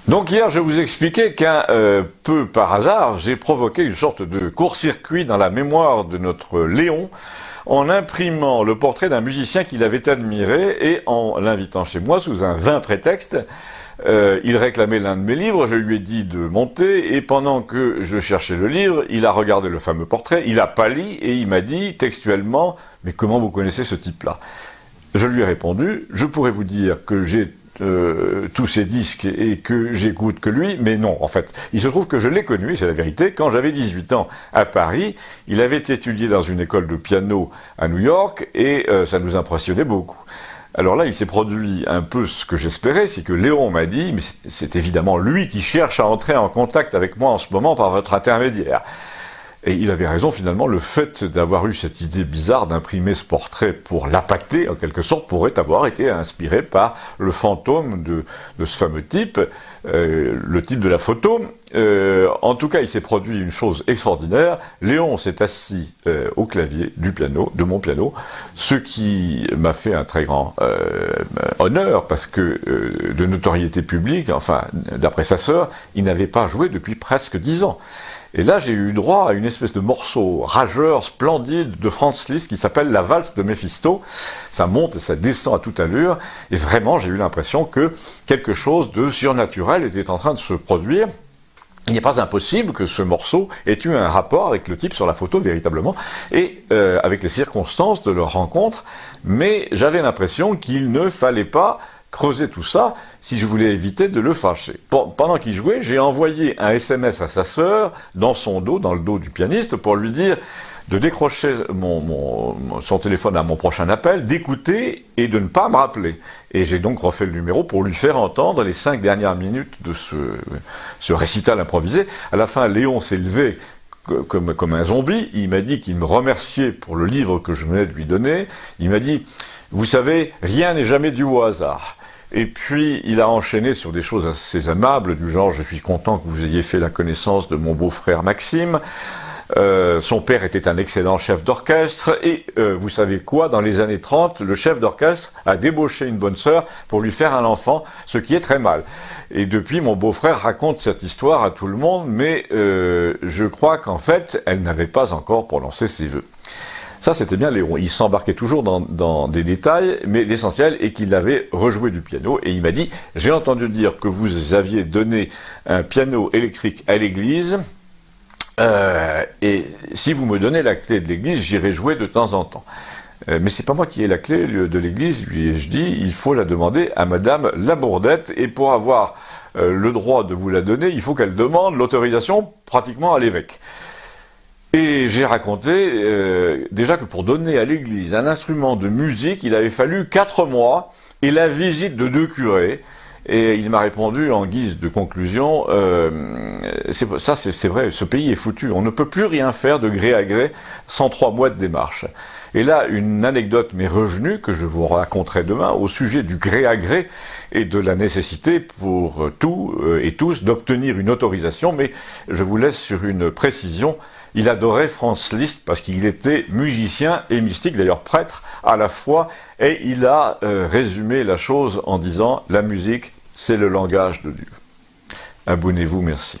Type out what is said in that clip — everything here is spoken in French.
Donc hier, je vous expliquais qu'un peu par hasard, j'ai provoqué une sorte de court-circuit dans la mémoire de notre Léon en imprimant le portrait d'un musicien qu'il avait admiré et en l'invitant chez moi sous un vain prétexte. Il réclamait l'un de mes livres, je lui ai dit de monter et pendant que je cherchais le livre, il a regardé le fameux portrait, il a pâli et il m'a dit textuellement « Mais comment vous connaissez ce type-là » Je lui ai répondu « Je pourrais vous dire que j'ai tous ses disques et que j'écoute que lui, mais non, en fait. Il se trouve que je l'ai connu, c'est la vérité, quand j'avais 18 ans à Paris. Il avait étudié dans une école de piano à New York et ça nous impressionnait beaucoup. Alors là, il s'est produit un peu ce que j'espérais, c'est que Léon m'a dit, mais c'est évidemment lui qui cherche à entrer en contact avec moi en ce moment par votre intermédiaire. Et il avait raison, finalement, le fait d'avoir eu cette idée bizarre d'imprimer ce portrait pour l'appâter, en quelque sorte, pourrait avoir été inspiré par le fantôme de ce fameux type, le type de la photo. En tout cas, il s'est produit une chose extraordinaire. Léon s'est assis au clavier du piano, de mon piano, ce qui m'a fait un très grand honneur, parce que de notoriété publique, enfin, d'après sa sœur, il n'avait pas joué depuis presque 10 ans. Et là, j'ai eu droit à une espèce de morceau rageur, splendide de Franz Liszt qui s'appelle La valse de Méphisto. Ça monte et ça descend à toute allure. Et vraiment, j'ai eu l'impression que quelque chose de surnaturel était en train de se produire. Il n'est pas impossible que ce morceau ait eu un rapport avec le type sur la photo, véritablement, et avec les circonstances de leur rencontre. Mais j'avais l'impression qu'il ne fallait pas creuser tout ça si je voulais éviter de le fâcher. Pendant qu'il jouait, j'ai envoyé un SMS à sa sœur dans son dos, dans le dos du pianiste, pour lui dire de décrocher son téléphone à mon prochain appel, d'écouter et de ne pas me rappeler. Et j'ai donc refait le numéro pour lui faire entendre les 5 dernières minutes de ce récital improvisé. À la fin, Léon s'est levé comme un zombie. Il m'a dit qu'il me remerciait pour le livre que je venais de lui donner. Il m'a dit « Vous savez, rien n'est jamais dû au hasard ». Et puis, il a enchaîné sur des choses assez aimables, du genre « Je suis content que vous ayez fait la connaissance de mon beau-frère Maxime ». Son père était un excellent chef d'orchestre et vous savez quoi, dans les années 30, le chef d'orchestre a débauché une bonne sœur pour lui faire un enfant, ce qui est très mal. Et depuis, mon beau-frère raconte cette histoire à tout le monde, mais je crois qu'en fait, elle n'avait pas encore prononcé ses vœux. Ça, c'était bien Léon. Il s'embarquait toujours dans des détails, mais l'essentiel est qu'il avait rejoué du piano. Et il m'a dit, j'ai entendu dire que vous aviez donné un piano électrique à l'église, et si vous me donnez la clé de l'église, j'irai jouer de temps en temps. Mais c'est pas moi qui ai la clé de l'église, lui ai-je dit, il faut la demander à Madame Labourdette, et pour avoir le droit de vous la donner, il faut qu'elle demande l'autorisation pratiquement à l'évêque. Et j'ai raconté déjà que pour donner à l'église un instrument de musique, il avait fallu 4 mois et la visite de 2 curés. Et il m'a répondu en guise de conclusion, c'est vrai, ce pays est foutu, on ne peut plus rien faire de gré à gré sans 3 mois de démarche. Et là, une anecdote m'est revenue, que je vous raconterai demain, au sujet du gré à gré et de la nécessité pour tout et tous d'obtenir une autorisation, mais je vous laisse sur une précision. Il adorait Franz Liszt parce qu'il était musicien et mystique, d'ailleurs prêtre à la fois, et il a résumé la chose en disant « La musique, c'est le langage de Dieu ». Abonnez-vous, merci.